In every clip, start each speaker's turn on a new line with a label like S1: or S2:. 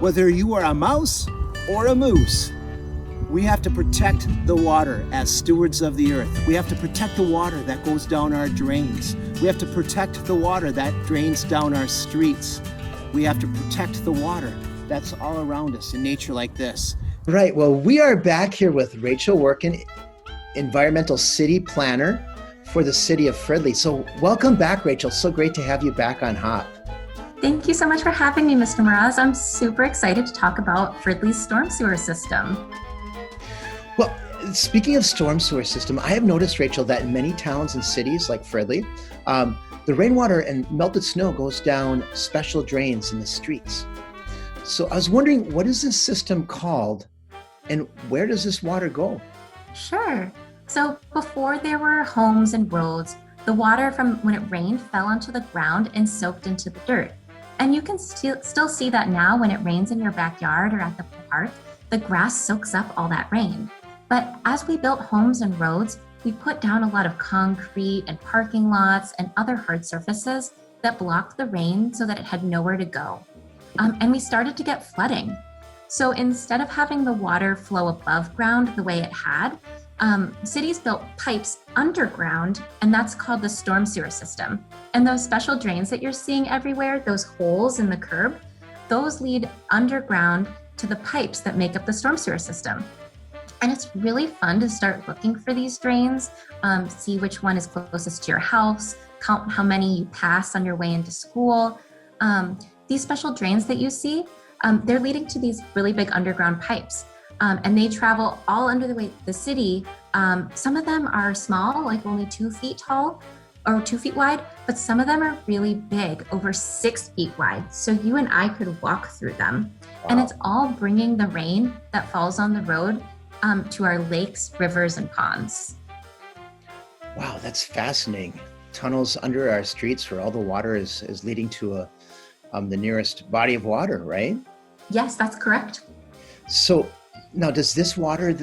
S1: Whether you are a mouse or a moose, we have to protect the water as stewards of the earth. We have to protect the water that goes down our drains. We have to protect the water that drains down our streets. We have to protect the water that's all around us in nature like this.
S2: Right. Well, we are back here with Rachel Workin, environmental city planner for the city of Fridley. So welcome back, Rachel. So great to have you back on HOP.
S3: Thank you so much for having me, Mr. Mraz. I'm super excited to talk about Fridley's storm sewer system.
S2: Well, speaking of storm sewer system, I have noticed, Rachel, that in many towns and cities like Fridley, the rainwater and melted snow goes down special drains in the streets. So I was wondering, what is this system called and where does this water go?
S3: Sure. So before there were homes and roads, the water from when it rained fell onto the ground and soaked into the dirt. And you can still see that now when it rains in your backyard or at the park, the grass soaks up all that rain. But as we built homes and roads, we put down a lot of concrete and parking lots and other hard surfaces that blocked the rain so that it had nowhere to go. And we started to get flooding. So instead of having the water flow above ground the way it had, cities built pipes underground, and that's called the storm sewer system. And those special drains that you're seeing everywhere, those holes in the curb, those lead underground to the pipes that make up the storm sewer system. And it's really fun to start looking for these drains, see which one is closest to your house, count how many you pass on your way into school. These special drains that you see, they're leading to these really big underground pipes. And they travel all under the city. Some of them are small, like only 2 feet tall or 2 feet wide, but some of them are really big, over 6 feet wide. So you and I could walk through them. Wow. And it's all bringing the rain that falls on the road to our lakes, rivers, and ponds.
S2: Wow, that's fascinating. Tunnels under our streets where all the water is leading to the nearest body of water, right?
S3: Yes, that's correct.
S2: So now, does this water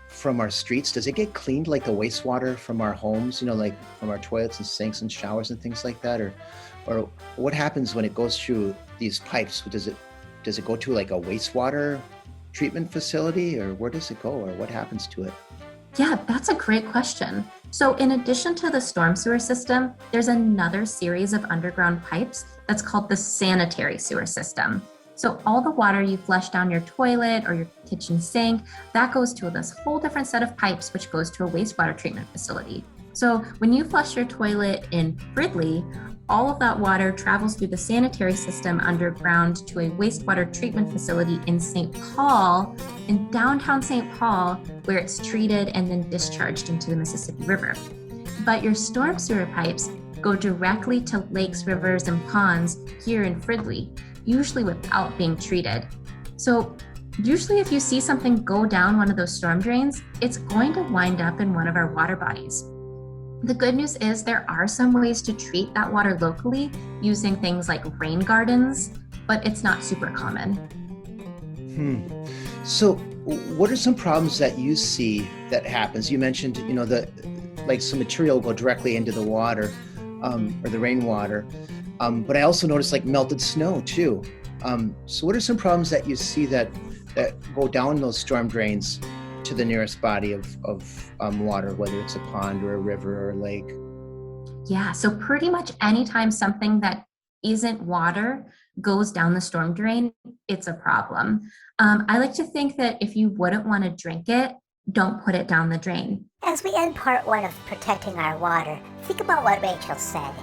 S2: from our streets, does it get cleaned like the wastewater from our homes, like from our toilets and sinks and showers and things like that? Or what happens when it goes through these pipes? Does it go to like a wastewater treatment facility, or where does it go, or what happens to it?
S3: Yeah, that's a great question. So in addition to the storm sewer system, there's another series of underground pipes that's called the sanitary sewer system. So all the water you flush down your toilet or your kitchen sink, that goes to this whole different set of pipes, which goes to a wastewater treatment facility. So when you flush your toilet in Fridley, all of that water travels through the sanitary system underground to a wastewater treatment facility in St. Paul, in downtown St. Paul, where it's treated and then discharged into the Mississippi River. But your storm sewer pipes go directly to lakes, rivers, and ponds here in Fridley, usually without being treated. So usually if you see something go down one of those storm drains, it's going to wind up in one of our water bodies. The good news is there are some ways to treat that water locally using things like rain gardens, but it's not super common.
S2: So what are some problems that you see that happens? You mentioned, like some material will go directly into the water or the rainwater. But I also noticed like melted snow too. So what are some problems that you see that go down those storm drains to the nearest body of water, whether it's a pond or a river or a lake?
S3: Yeah, so pretty much anytime something that isn't water goes down the storm drain, it's a problem. I like to think that if you wouldn't want to drink it, don't put it down the drain.
S4: As we end part 1 of protecting our water, think about what Rachel said.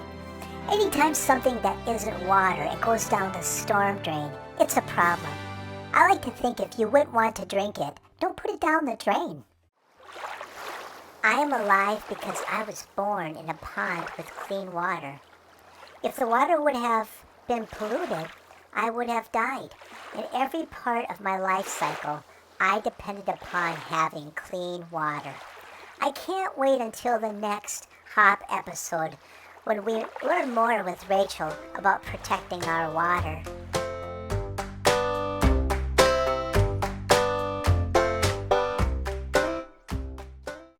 S4: Anytime something that isn't water and goes down the storm drain, it's a problem. I like to think if you wouldn't want to drink it, don't put it down the drain. I am alive because I was born in a pond with clean water. If the water would have been polluted, I would have died. In every part of my life cycle, I depended upon having clean water. I can't wait until the next HOP episode when we learn more with Rachel about protecting our water.